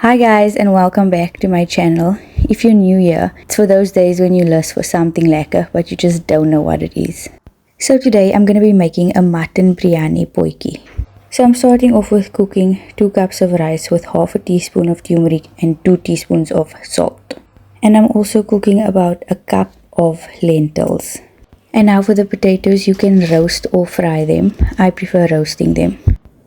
Hi guys, and welcome back to my channel. If you're new here, it's for those days when you lust for something lekker but you just don't know what it is. So today I'm going to be making a mutton biryani potjie. So I'm starting off with cooking 2 cups of rice with half a teaspoon of turmeric and 2 teaspoons of salt. And I'm also cooking about a cup of lentils. And now for the potatoes, you can roast or fry them. I prefer roasting them.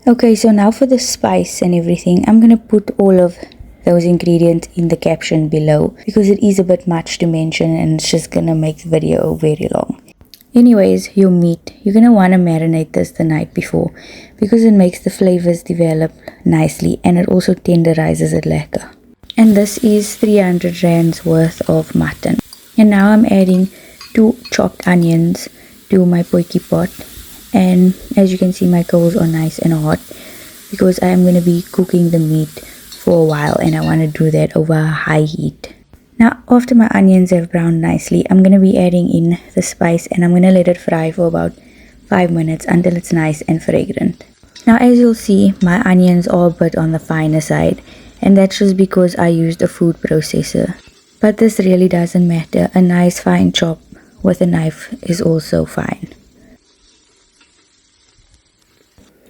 Okay, so now for the spice and everything, I'm gonna put all of those ingredients in the caption below because it is a bit much to mention and it's just gonna make the video very long. Anyways, your meat, you're gonna wanna marinate this the night before because it makes the flavors develop nicely and it also tenderizes it lekker. And this is 300 rands worth of mutton. And now I'm adding 2 chopped onions to my potjie pot. And as you can see, my coals are nice and hot because I am going to be cooking the meat for a while and I want to do that over a high heat. Now after my onions have browned nicely, I'm going to be adding in the spice and I'm going to let it fry for about 5 minutes until it's nice and fragrant. Now as you'll see, my onions are a bit on the finer side and that's just because I used a food processor. But this really doesn't matter. A nice fine chop with a knife is also fine.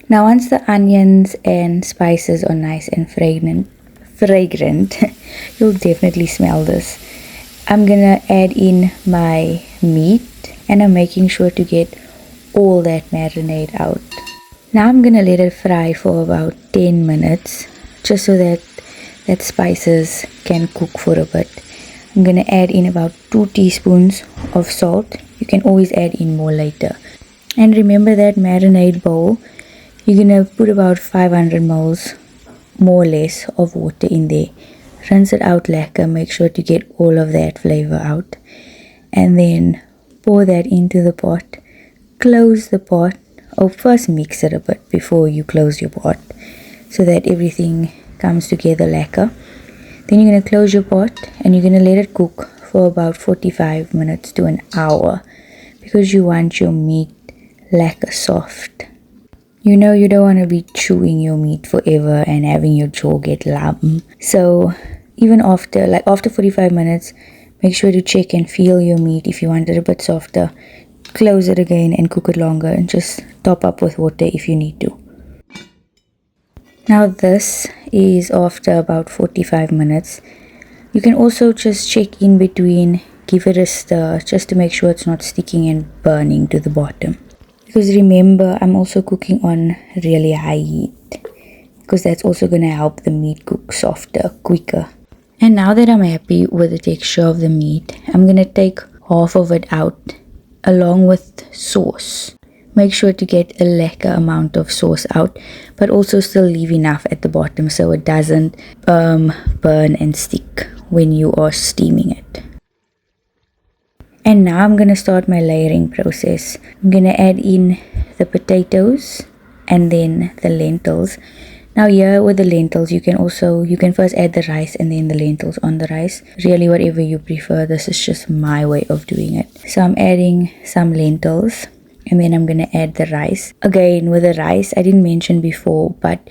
Now once the onions and spices are nice and fragrant, you'll definitely smell this. I'm gonna add in my meat and I'm making sure to get all that marinade out. Now I'm gonna let it fry for about 10 minutes just so that spices can cook for a bit. I'm gonna add in about 2 teaspoons of salt. You can always add in more later. And remember that marinade bowl, you're gonna put about 500 ml more or less of water in there. Rinse it out lekker, make sure to get all of that flavor out. And then pour that into the pot. Close the pot, or first mix it a bit before you close your pot so that everything comes together lekker. Then you're gonna close your pot and you're gonna let it cook for about 45 minutes to an hour because you want your meat lekker soft. You know you don't want to be chewing your meat forever and having your jaw get lump. So even after 45 minutes, make sure to check and feel your meat. If you want it a bit softer, close it again and cook it longer and just top up with water if you need to. Now this is after about 45 minutes. You can also just check in between, give it a stir just to make sure it's not sticking and burning to the bottom. Because remember, I'm also cooking on really high heat because that's also going to help the meat cook softer, quicker. And now that I'm happy with the texture of the meat, I'm going to take half of it out along with sauce. Make sure to get a lekker amount of sauce out, but also still leave enough at the bottom so it doesn't burn and stick when you are steaming it. And now I'm going to start my layering process. I'm going to add in the potatoes and then the lentils. Now here with the lentils, you can first add the rice and then the lentils on the rice. Really whatever you prefer, this is just my way of doing it. So I'm adding some lentils and then I'm going to add the rice. Again with the rice, I didn't mention before, but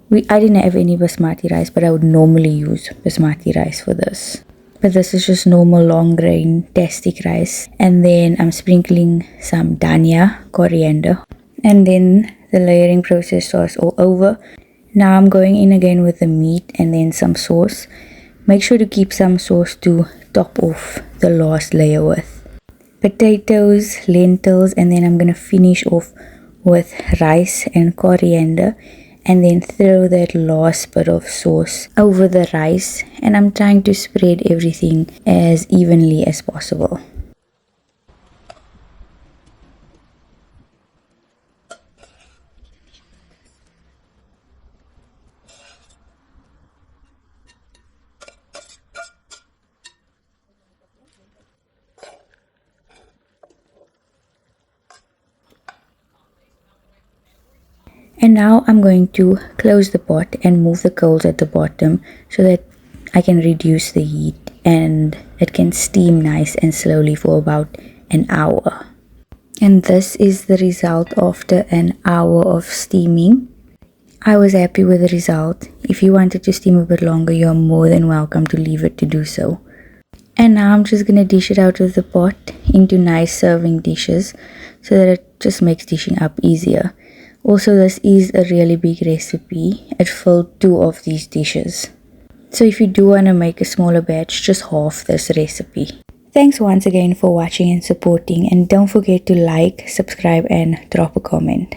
I didn't have any basmati rice, but I would normally use basmati rice for this. But this is just normal long grain tastic rice. And then I'm sprinkling some dhania, coriander. And then the layering process starts all over. Now I'm going in again with the meat and then some sauce. Make sure to keep some sauce to top off the last layer with. Potatoes, lentils, and then I'm going to finish off with rice and coriander. And then throw that last bit of sauce over the rice, and I'm trying to spread everything as evenly as possible. And now I'm going to close the pot and move the coals at the bottom so that I can reduce the heat and it can steam nice and slowly for about an hour. And this is the result after an hour of steaming. I was happy with the result. If you wanted to steam a bit longer, you're more than welcome to leave it to do so. And now I'm just gonna dish it out of the pot into nice serving dishes so that it just makes dishing up easier. Also, this is a really big recipe. It filled 2 of these dishes. So if you do want to make a smaller batch, just half this recipe. Thanks once again for watching and supporting, and don't forget to like, subscribe and drop a comment.